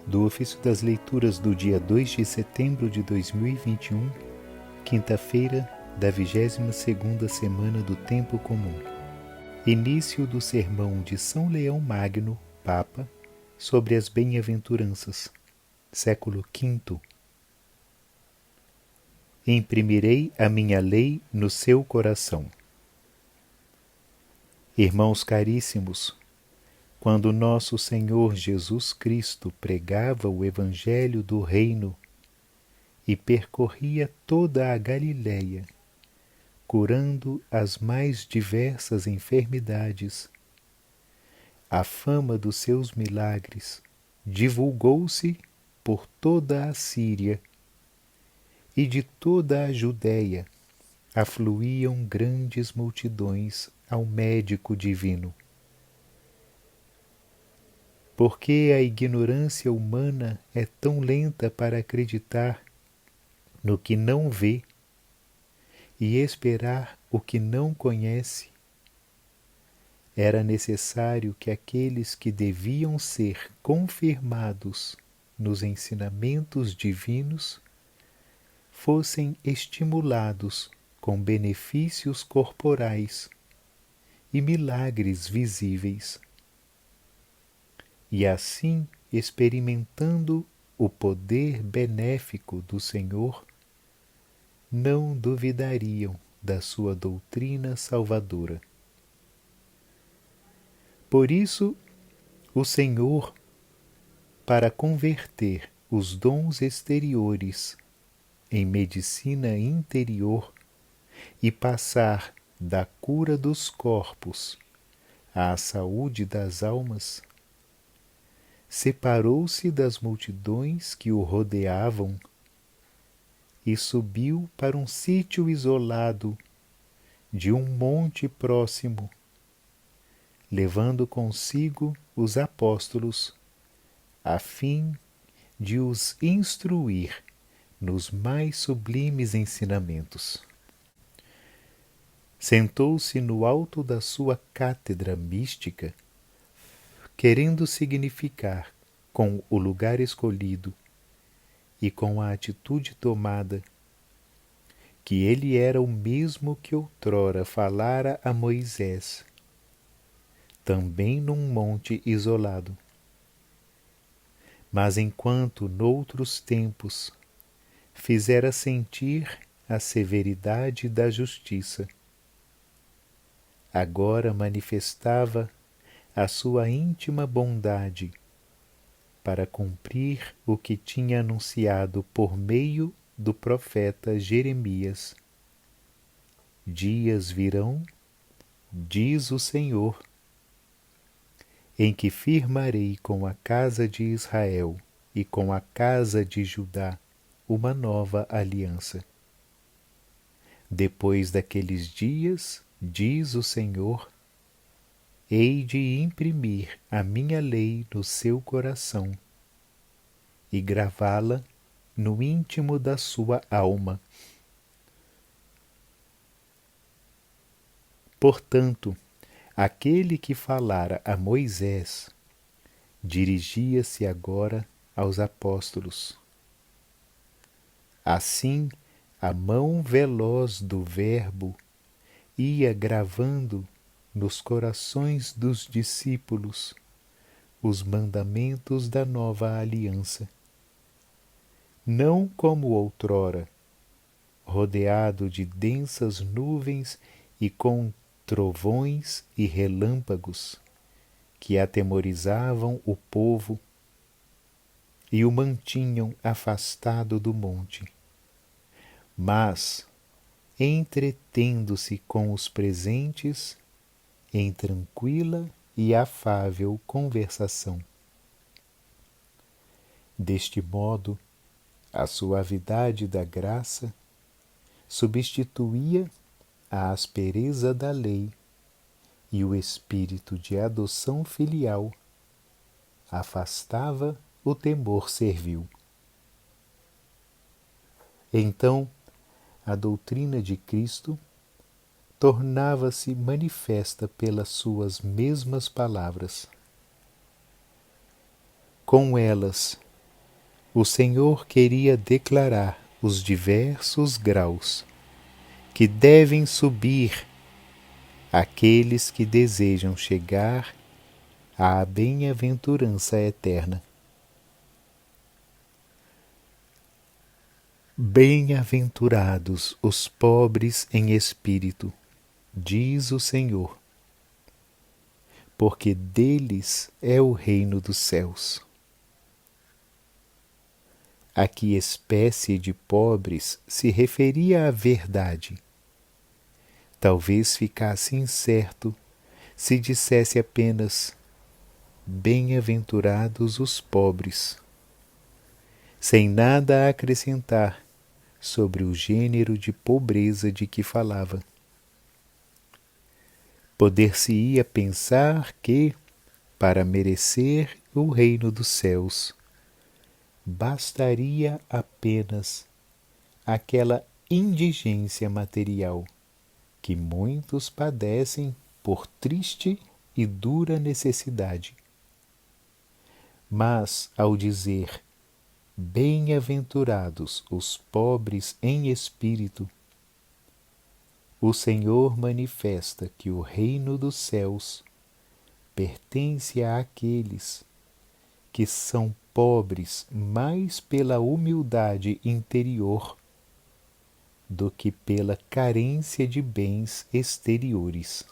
do ofício das leituras do dia 2 de setembro de 2021, quinta-feira da 22ª semana do Tempo Comum. Início do sermão de São Leão Magno, Papa, sobre as bem-aventuranças, século V. Imprimirei a minha lei no seu coração. Irmãos caríssimos, quando nosso Senhor Jesus Cristo pregava o Evangelho do Reino e percorria toda a Galiléia, curando as mais diversas enfermidades, a fama dos seus milagres divulgou-se por toda a Síria, e de toda a Judéia afluíam grandes multidões ao médico divino. Porque a ignorância humana é tão lenta para acreditar no que não vê e esperar o que não conhece, era necessário que aqueles que deviam ser confirmados nos ensinamentos divinos fossem estimulados com benefícios corporais e milagres visíveis. E assim, experimentando o poder benéfico do Senhor, não duvidariam da sua doutrina salvadora. Por isso, o Senhor, para converter os dons exteriores em medicina interior e passar da cura dos corpos à saúde das almas, separou-se das multidões que o rodeavam e subiu para um sítio isolado de um monte próximo, levando consigo os apóstolos, a fim de os instruir nos mais sublimes ensinamentos. Sentou-se no alto da sua cátedra mística, querendo significar com o lugar escolhido e com a atitude tomada que ele era o mesmo que outrora falara a Moisés, também num monte isolado. Mas enquanto noutros tempos fizera sentir a severidade da justiça, agora manifestava a sua íntima bondade para cumprir o que tinha anunciado por meio do profeta Jeremias. Dias virão, diz o Senhor, em que firmarei com a casa de Israel e com a casa de Judá uma nova aliança. Depois daqueles dias, diz o Senhor, hei de imprimir a minha lei no seu coração e gravá-la no íntimo da sua alma. Portanto, aquele que falara a Moisés dirigia-se agora aos apóstolos. Assim, a mão veloz do Verbo ia gravando nos corações dos discípulos os mandamentos da nova aliança. Não como outrora, rodeado de densas nuvens e com trovões e relâmpagos que atemorizavam o povo e o mantinham afastado do monte, mas entretendo-se com os presentes em tranquila e afável conversação. Deste modo, a suavidade da graça substituía a aspereza da lei e o espírito de adoção filial afastava o temor servil. Então, a doutrina de Cristo tornava-se manifesta pelas suas mesmas palavras. Com elas o Senhor queria declarar os diversos graus que devem subir aqueles que desejam chegar à bem-aventurança eterna. Bem-aventurados os pobres em espírito, diz o Senhor, porque deles é o reino dos céus. A que espécie de pobres se referia à verdade? Talvez ficasse incerto se dissesse apenas bem-aventurados os pobres, sem nada a acrescentar sobre o gênero de pobreza de que falava. Poder-se-ia pensar que, para merecer o reino dos céus, bastaria apenas aquela indigência material que muitos padecem por triste e dura necessidade. Mas, ao dizer bem-aventurados os pobres em espírito, o Senhor manifesta que o reino dos céus pertence àqueles que são pobres mais pela humildade interior do que pela carência de bens exteriores.